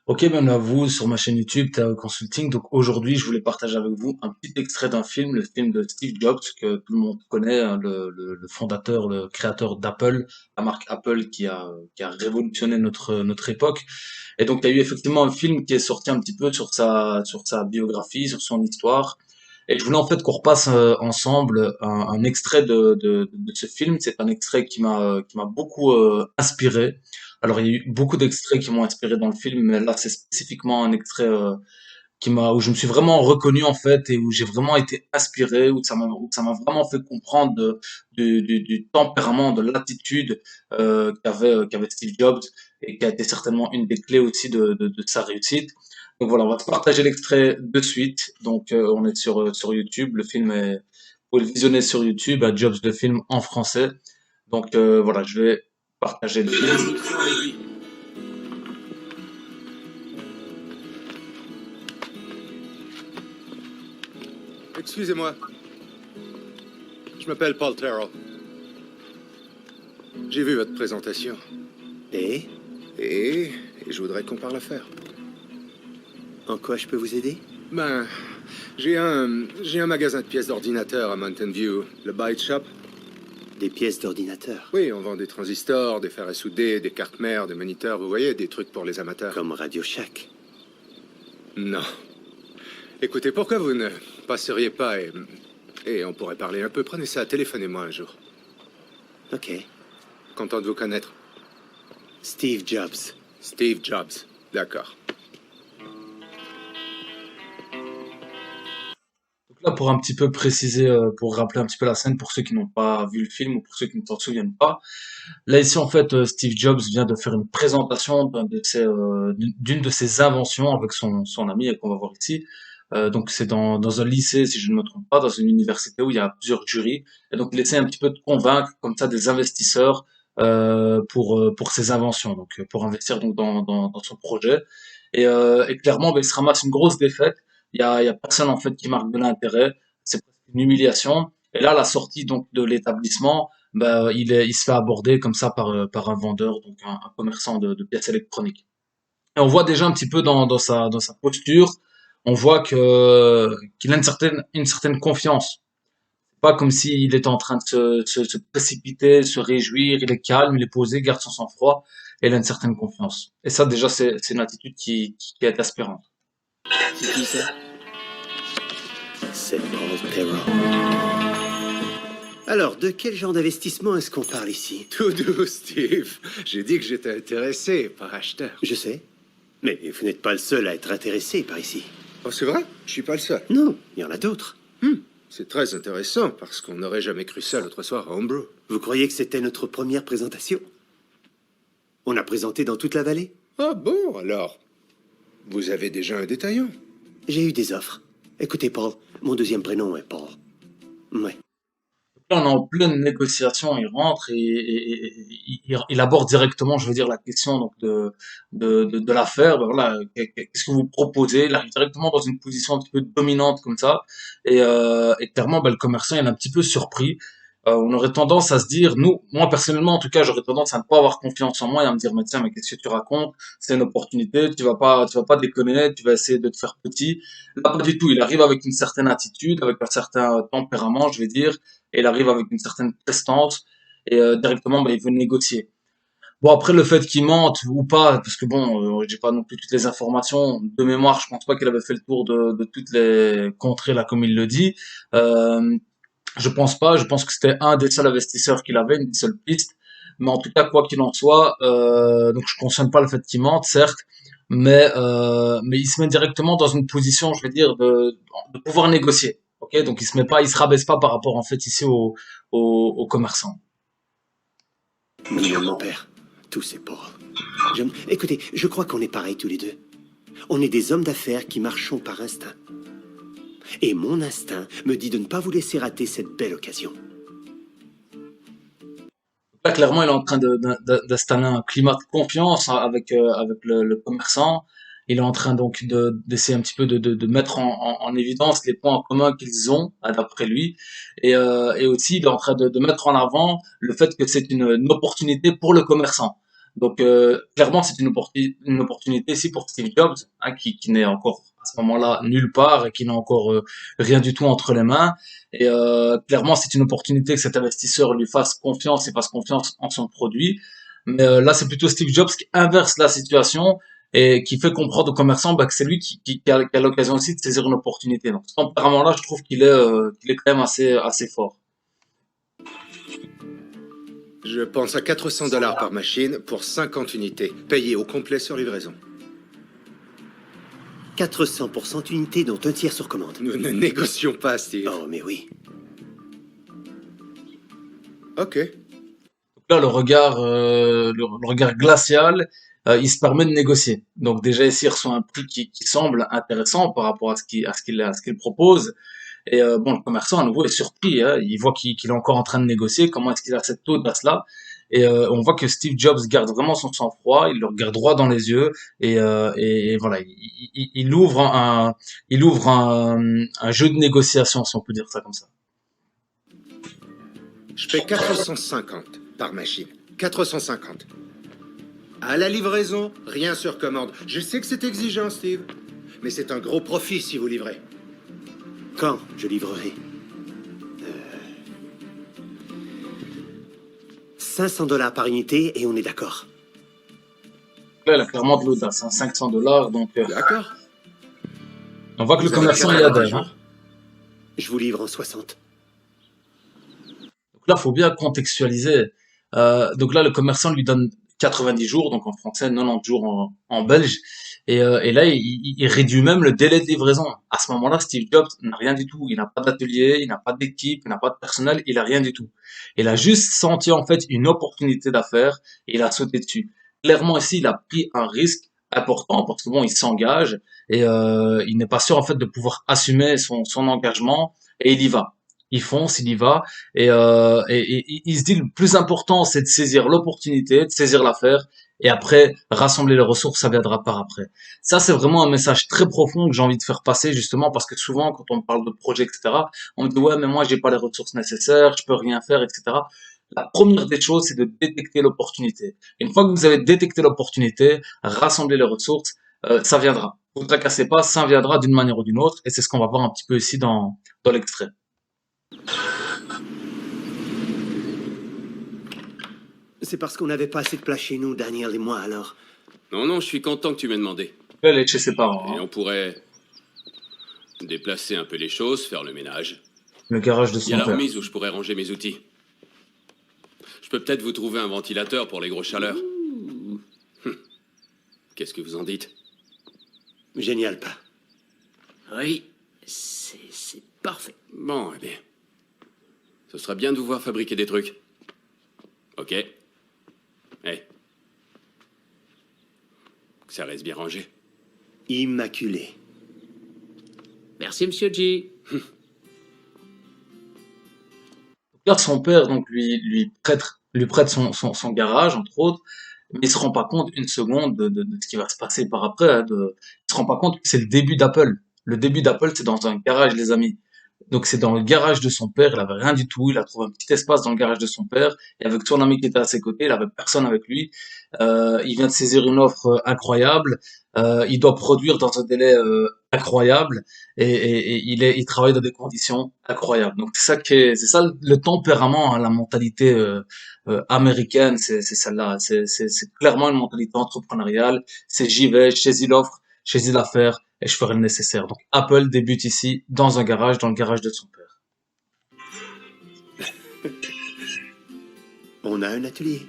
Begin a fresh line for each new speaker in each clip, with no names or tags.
Ok, bienvenue à vous sur ma chaîne YouTube TAO Consulting. Donc aujourd'hui, je voulais partager avec vous un petit extrait d'un film, le film de Steve Jobs, que tout le monde connaît, hein, le fondateur, le créateur d'Apple, la marque Apple qui a révolutionné notre époque. Et donc il y a eu effectivement un film qui est sorti un petit peu sur sa biographie, sur son histoire. Et je voulais en fait qu'on repasse ensemble un extrait de ce film. C'est un extrait qui m'a beaucoup inspiré. Alors, il y a eu beaucoup d'extraits qui m'ont inspiré dans le film, mais là, c'est spécifiquement un extrait où je me suis vraiment reconnu en fait et où j'ai vraiment été inspiré, où ça m'a vraiment fait comprendre du tempérament, de l'attitude qu'avait Steve Jobs et qui a été certainement une des clés aussi de sa réussite. Donc voilà, on va te partager l'extrait de suite. Donc on est sur YouTube, le film est, vous pouvez le visionner sur YouTube à Jobs de film en français. Donc voilà, je vais partager le film.
Excusez-moi, je m'appelle Paul Terrell. J'ai vu votre présentation.
Et
Et, et je voudrais qu'on parle affaires.
en quoi je peux vous aider?
Ben, j'ai un magasin de pièces d'ordinateur à Mountain View, le Byte Shop.
Des pièces d'ordinateur,
Oui, on vend des transistors, des fers à souder, des cartes mères, des moniteurs, vous voyez, des trucs pour les amateurs.
comme Radio Shack.
Non. Écoutez, pourquoi vous ne passeriez pas et on pourrait parler un peu. Prenez ça, téléphonez-moi un jour.
Ok.
Content de vous connaître.
Steve Jobs.
Steve Jobs. D'accord.
Donc là, pour un petit peu préciser, pour rappeler un petit peu la scène pour ceux qui n'ont pas vu le film ou pour ceux qui ne s'en souviennent pas. Là ici, en fait, Steve Jobs vient de faire une présentation d'une de ses inventions avec son ami et qu'on va voir ici. Donc c'est dans un lycée, si je ne me trompe pas, dans une université où il y a plusieurs jurys. Et donc il essaie un petit peu de convaincre comme ça des investisseurs pour ses inventions, donc pour investir donc dans son projet. Et clairement, ben, il se ramasse une grosse défaite. Il y a personne en fait qui marque de l'intérêt. C'est presque une humiliation. Et là, à la sortie donc de l'établissement, ben, il se fait aborder comme ça par un vendeur, donc un commerçant de pièces électroniques. Et on voit déjà un petit peu dans sa posture, on voit qu'il a une certaine confiance. Pas comme s'il était en train de se précipiter, se réjouir, il est calme, il est posé, garde son sang-froid, et il a une certaine confiance. Et ça, déjà, c'est une attitude qui est aspirante.
C'est qui ça? C'est Paul Terrell. Alors, de quel genre d'investissement est-ce qu'on parle ici?
Tout doux, Steve. J'ai dit que j'étais intéressé, pas acheteur.
Je sais. Mais vous n'êtes pas le seul à être intéressé par ici.
Oh, c'est vrai? Je suis pas le seul.
Non, il y en a d'autres.
C'est très intéressant parce qu'on n'aurait jamais cru ça l'autre soir à Homebrew.
Vous croyez que c'était notre première présentation? On a présenté dans toute la vallée?
Ah bon, alors? Vous avez déjà un détaillant?
J'ai eu des offres. Écoutez, Paul, mon deuxième prénom est Paul. Ouais.
Là, on est en pleine négociation, il rentre et il aborde directement, je veux dire, la question donc de l'affaire. Ben voilà, qu'est-ce que vous proposez? Il arrive directement dans une position un petit peu dominante comme ça. Et clairement, ben, le commerçant, il est un petit peu surpris. On aurait tendance à se dire, moi personnellement, en tout cas, j'aurais tendance à ne pas avoir confiance en moi et à me dire, mais tiens, mais qu'est-ce que tu racontes? C'est une opportunité, tu vas pas déconner, tu vas essayer de te faire petit. Là, pas du tout. Il arrive avec une certaine attitude, avec un certain tempérament, je vais dire, et il arrive avec une certaine prestance et directement bah, il veut négocier. Bon après le fait qu'il mente ou pas, parce que bon, j'ai pas non plus toutes les informations de mémoire, je pense pas qu'il avait fait le tour de toutes les contrées là comme il le dit. Euh, je pense pas, je pense que c'était un des seuls investisseurs qu'il avait, une seule piste. Mais en tout cas quoi qu'il en soit, donc je cautionne pas le fait qu'il mente certes, mais il se met directement dans une position, je vais dire, de pouvoir négocier. Ok, donc il se rabaisse pas par rapport en fait ici aux commerçants.
Mon père. Tout c'est Paul. Écoutez, je crois qu'on est pareils tous les deux. On est des hommes d'affaires qui marchons par instinct. Et mon instinct me dit de ne pas vous laisser rater cette belle occasion.
Là, clairement, il est en train d'installer un climat de confiance avec le commerçant. Il est en train donc d'essayer un petit peu de mettre en évidence les points en commun qu'ils ont, d'après lui. Et aussi, il est en train de mettre en avant le fait que c'est une opportunité pour le commerçant. Donc clairement, c'est une opportunité ici pour Steve Jobs, hein, qui n'est encore à ce moment-là nulle part et qui n'a encore rien du tout entre les mains. Et clairement, c'est une opportunité que cet investisseur lui fasse confiance et fasse confiance en son produit. Mais là, c'est plutôt Steve Jobs qui inverse la situation et qui fait comprendre aux commerçants bah, que c'est lui qui a l'occasion aussi de saisir une opportunité. Donc, ce tempérament-là, je trouve qu'il est quand même assez fort.
Je pense à 400 $ par machine pour 50 unités, payées au complet sur livraison.
400 pour 100 unités, dont un tiers sur commande.
Nous ne négocions pas, Steve.
Oh, mais oui.
Ok.
Là, le regard glacial, il se permet de négocier. Donc déjà ici, il reçoit un prix qui semble intéressant par rapport à ce qu'il propose. Et bon, le commerçant à nouveau est surpris. Hein. Il voit qu'il est encore en train de négocier. Comment est-ce qu'il a cette audace-là? Et on voit que Steve Jobs garde vraiment son sang-froid. Il le regarde droit dans les yeux et voilà, il ouvre un jeu de négociation, si on peut dire ça comme ça.
Je paie 450 par machine. 450. À la livraison, rien sur commande. Je sais que c'est exigeant, Steve. Mais c'est un gros profit si vous livrez.
Quand je livrerai 500 $ par unité et on est d'accord.
Là, il a clairement de l'audace, hein, $500. Donc
D'accord.
on voit que le
Vous avez
commerçant y
90
adhère. Hein.
jours.
Je vous livre en 60.
Donc là, faut bien contextualiser. Donc là, le commerçant lui donne 90 jours, donc en français 90 jours en belge. Et là, il réduit même le délai de livraison. À ce moment-là, Steve Jobs n'a rien du tout. Il n'a pas d'atelier, il n'a pas d'équipe, il n'a pas de personnel, il a rien du tout. Il a juste senti en fait une opportunité d'affaires et il a sauté dessus. Clairement ici, il a pris un risque important parce que bon, il s'engage et il n'est pas sûr en fait de pouvoir assumer son engagement et il y va. Il fonce, il y va et il se dit le plus important c'est de saisir l'opportunité, de saisir l'affaire et après rassembler les ressources, ça viendra par après. Ça c'est vraiment un message très profond que j'ai envie de faire passer justement parce que souvent quand on parle de projets etc, on me dit ouais mais moi j'ai pas les ressources nécessaires, je peux rien faire etc. La première des choses c'est de détecter l'opportunité. Une fois que vous avez détecté l'opportunité, rassembler les ressources, ça viendra. Vous ne tracassez pas, ça viendra d'une manière ou d'une autre et c'est ce qu'on va voir un petit peu ici dans l'extrait.
C'est parce qu'on n'avait pas assez de place chez nous, Daniel et moi, alors.
Non, non, je suis content que tu m'aies demandé.
Elle est chez ses parents.
Et
Hein.
on pourrait déplacer un peu les choses, faire le ménage.
Le garage de
Il y
son
a la
père.
remise où je pourrais ranger mes outils. Je peux peut-être vous trouver un ventilateur pour les grosses chaleurs. Qu'est-ce que vous en dites?
Génial, pas.
Oui, c'est parfait.
Bon, eh bien. Ce serait bien de vous voir fabriquer des trucs. Ok. Eh. Que ça reste bien rangé.
Immaculé.
Merci, Monsieur G.
Là, son père donc lui prête son garage entre autres, mais il se rend pas compte une seconde de ce qui va se passer par après. Hein, il se rend pas compte que c'est le début d'Apple. Le début d'Apple, c'est dans un garage, les amis. Donc c'est dans le garage de son père, il avait rien du tout, il a trouvé un petit espace dans le garage de son père, et avec son ami qui était à ses côtés, il avait personne avec lui. Il vient de saisir une offre incroyable, il doit produire dans un délai incroyable, et il travaille dans des conditions incroyables. Donc c'est ça le tempérament, hein, la mentalité américaine, c'est celle-là, c'est clairement une mentalité entrepreneuriale, c'est j'y vais, je saisis l'offre, je saisis l'affaire, et je ferai le nécessaire. Donc Apple débute ici dans un garage, dans le garage de son père.
On a un atelier.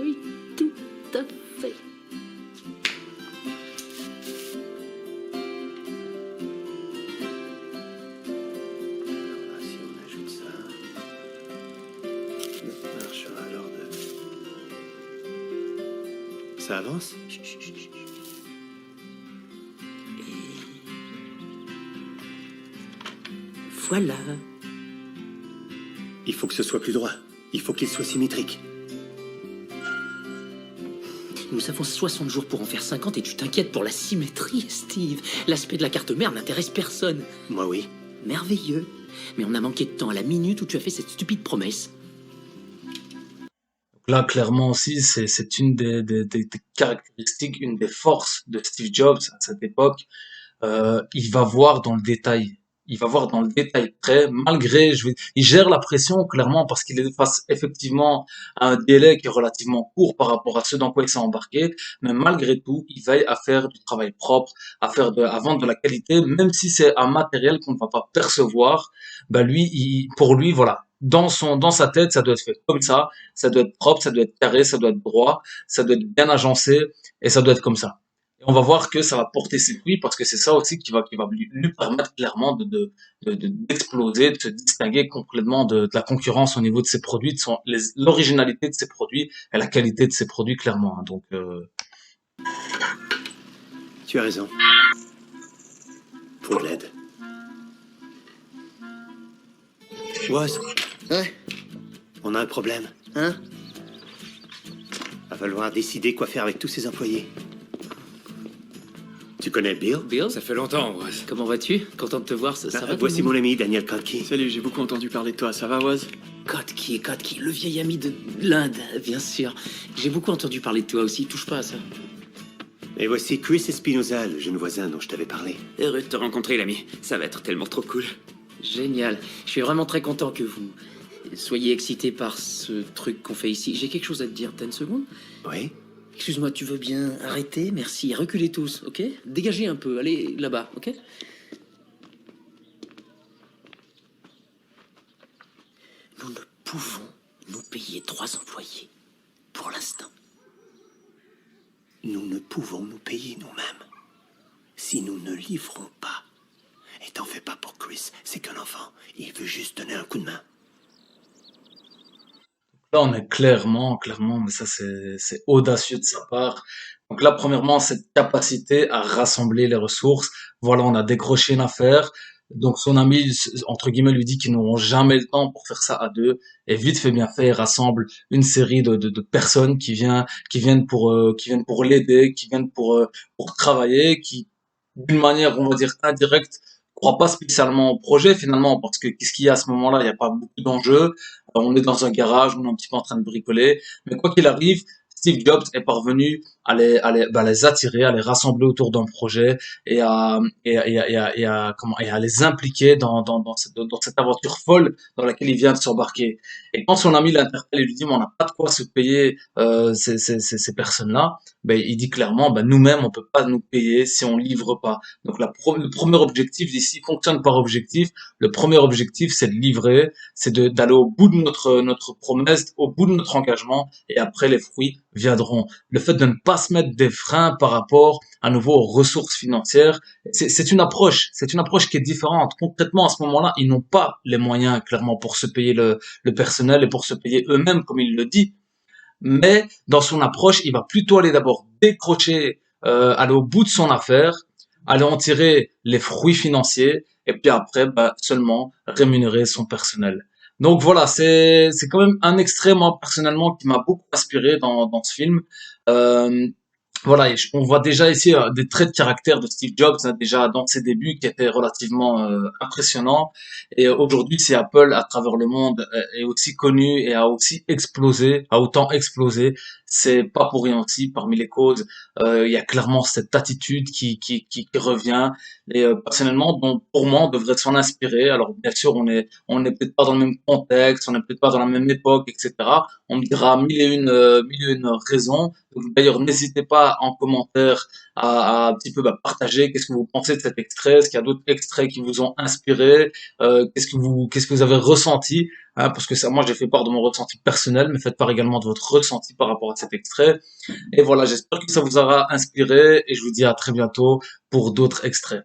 Oui, tout à fait.
Voilà, si on ajoute ça, ça marchera alors de... Ça avance?
Chut, chut, chut, chut. Voilà.
Il faut que ce soit plus droit. Il faut qu'il soit symétrique.
Nous avons 60 jours pour en faire 50 et tu t'inquiètes pour la symétrie, Steve. L'aspect de la carte mère n'intéresse personne.
Moi, oui.
Merveilleux. Mais on a manqué de temps à la minute où tu as fait cette stupide promesse.
Là, clairement aussi, c'est une des caractéristiques, une des forces de Steve Jobs à cette époque. Il va voir dans le détail. Il va voir dans le détail près, malgré, il gère la pression clairement parce qu'il est face effectivement à un délai qui est relativement court par rapport à ce dans quoi il s'est embarqué, mais malgré tout, il veille à faire du travail propre, à vendre de la qualité, même si c'est un matériel qu'on ne va pas percevoir. Bah lui, pour lui, voilà, dans sa tête, ça doit être fait comme ça doit être propre, ça doit être carré, ça doit être droit, ça doit être bien agencé et ça doit être comme ça. Et on va voir que ça va porter ses fruits parce que c'est ça aussi qui va lui permettre clairement d'exploser, de se distinguer complètement de la concurrence au niveau de ses produits, l'originalité de ses produits et la qualité de ses produits clairement, hein. Donc,
Tu as raison. Faut de l'aide. Woz,
Ouais,
on a un problème.
hein?
Va falloir décider quoi faire avec tous ces employés. Tu connais Bill?
Bill,
Ça fait longtemps, Woz.
comment vas-tu? Content de te voir, ça va?
Voici mon ami Daniel Kotke.
Salut, j'ai beaucoup entendu parler de toi, ça va, Woz?
Kotki, le vieil ami de l'Inde, bien sûr. J'ai beaucoup entendu parler de toi aussi, touche pas à ça.
Et voici Chris Espinoza, le jeune voisin dont je t'avais parlé.
Heureux de te rencontrer, l'ami. Ça va être tellement trop cool.
Génial. Je suis vraiment très content que vous soyez excité par ce truc qu'on fait ici. J'ai quelque chose à te dire, t'as une seconde?
Oui?
Excuse-moi, tu veux bien arrêter? Merci. Reculez tous, ok? Dégagez un peu, allez là-bas, ok? Nous ne pouvons nous payer 3 employés, pour l'instant.
Nous ne pouvons nous payer nous-mêmes si nous ne livrons pas. Et t'en fais pas pour Chris, c'est qu'un enfant. Il veut juste donner un coup de main.
là, on est clairement, mais ça c'est audacieux de sa part. Donc là, premièrement, cette capacité à rassembler les ressources. Voilà, on a décroché une affaire. Donc son ami, entre guillemets, lui dit qu'ils n'auront jamais le temps pour faire ça à deux. Et vite fait, bien fait, il rassemble une série de personnes qui viennent pour l'aider, qui viennent pour travailler, qui, d'une manière, on va dire, indirecte, croient pas spécialement au projet finalement, parce que qu'est-ce qu'il y a à ce moment-là? Il n'y a pas beaucoup d'enjeux. On est dans un garage, on est un petit peu en train de bricoler. Mais quoi qu'il arrive, Steve Jobs est parvenu les attirer, à les rassembler autour d'un projet et à les impliquer dans cette aventure folle dans laquelle il vient de s'embarquer. Et quand son ami l'interpelle et lui dit, mais on n'a pas de quoi se payer ces personnes-là, ben, il dit clairement, ben, nous-mêmes, on peut pas nous payer si on livre pas. Donc le premier objectif ici fonctionne par objectif. Le premier objectif, c'est de livrer, d'aller au bout de notre promesse, au bout de notre engagement, et après les fruits viendront. Le fait de ne pas se mettre des freins par rapport à nouveau aux ressources financières, c'est une approche qui est différente. Concrètement, à ce moment-là, ils n'ont pas les moyens clairement pour se payer le personnel et pour se payer eux-mêmes, comme il le dit. Mais dans son approche, il va plutôt aller d'abord décrocher, aller au bout de son affaire, aller en tirer les fruits financiers, et puis après, bah, seulement rémunérer son personnel. Donc voilà, c'est quand même un extrait, moi personnellement, qui m'a beaucoup inspiré dans ce film. Euh, voilà, on voit déjà ici des traits de caractère de Steve Jobs, hein, déjà dans ses débuts, qui étaient relativement impressionnants. Et aujourd'hui, si Apple, à travers le monde, est aussi connu et a autant explosé, c'est pas pour rien aussi. Parmi les causes, il y a clairement cette attitude qui revient. Et personnellement, donc, pour moi, on devrait s'en inspirer. Alors bien sûr, on n'est peut-être pas dans le même contexte, on n'est peut-être pas dans la même époque, etc. On me dira mille et une raisons. Donc, d'ailleurs, n'hésitez pas en commentaire à un petit peu partager qu'est-ce que vous pensez de cet extrait, est-ce qu'il y a d'autres extraits qui vous ont inspiré, qu'est-ce que vous avez ressenti, hein, parce que ça, moi, j'ai fait part de mon ressenti personnel, mais faites part également de votre ressenti par rapport à cet extrait. Et voilà, j'espère que ça vous aura inspiré et je vous dis à très bientôt pour d'autres extraits.